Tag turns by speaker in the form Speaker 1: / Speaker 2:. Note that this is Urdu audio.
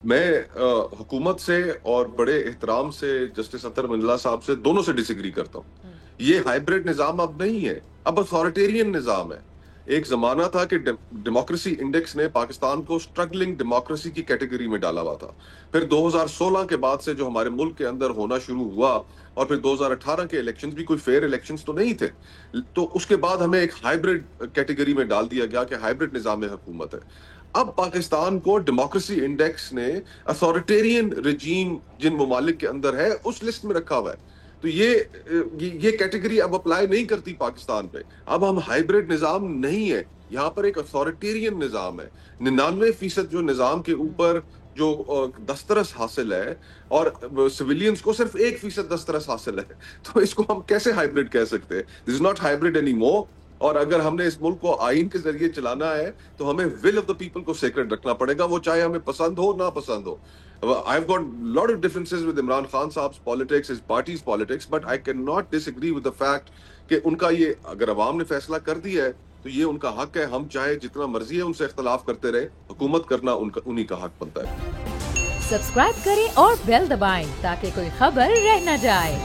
Speaker 1: میں حکومت سے اور بڑے احترام سے جسٹس اطہر من اللہ صاحب سے دونوں سے ڈس ایگری کرتا ہوں. یہ ہائبرڈ نظام اب نہیں ہے، اب اتھارٹیرین نظام ہے. ایک زمانہ تھا کہ ڈیموکریسی انڈیکس نے پاکستان کو سٹرگلنگ ڈیموکریسی کی کیٹیگری میں ڈالا ہوا تھا. پھر 2016 کے بعد سے جو ہمارے ملک کے اندر ہونا شروع ہوا، اور پھر 2018 کے الیکشنز بھی کوئی فیئر الیکشنز تو نہیں تھے، تو اس کے بعد ہمیں ایک ہائبرڈ کیٹیگری میں ڈال دیا گیا کہ ہائبرڈ نظام حکومت ہے. اب پاکستان کو ڈیموکریسی انڈیکس نے اتھارٹیرین رجیم جن ممالک کے اندر ہے اس لسٹ میں رکھا ہوا ہے. تو یہ کیٹیگری اب اپلائی نہیں کرتی پاکستان پہ. اب ہم ہائبرڈ نظام نہیں ہے، یہاں پر ایک اتھارٹیرین نظام ہے. 99% جو نظام کے اوپر جو دسترس حاصل ہے، اور سویلینز کو صرف 1% دسترس حاصل ہے. تو اس کو ہم کیسے ہائبرڈ کہہ سکتے ہیں؟ This is not hybrid any more. اور اگر ہم نے اس ملک کو آئین کے ذریعے چلانا ہے تو ہمیں ول آف دا پیپل کو سیکرڈ رکھنا پڑے گا، وہ چاہے ہمیں پسند ہو نہ پسند ہو. I've got a lot of differences with Imran Khan صاحب's politics, his party's politics, but I cannot disagree with the fact کہ ان کا یہ اگر عوام نے فیصلہ کر دیا ہے تو یہ ان کا حق ہے. ہم چاہے جتنا مرضی ہے ان سے اختلاف کرتے رہے، حکومت کرنا انہی کا حق بنتا ہے.
Speaker 2: سبسکرائب کریں اور بیل دبائیں تاکہ کوئی خبر رہ نہ جائے.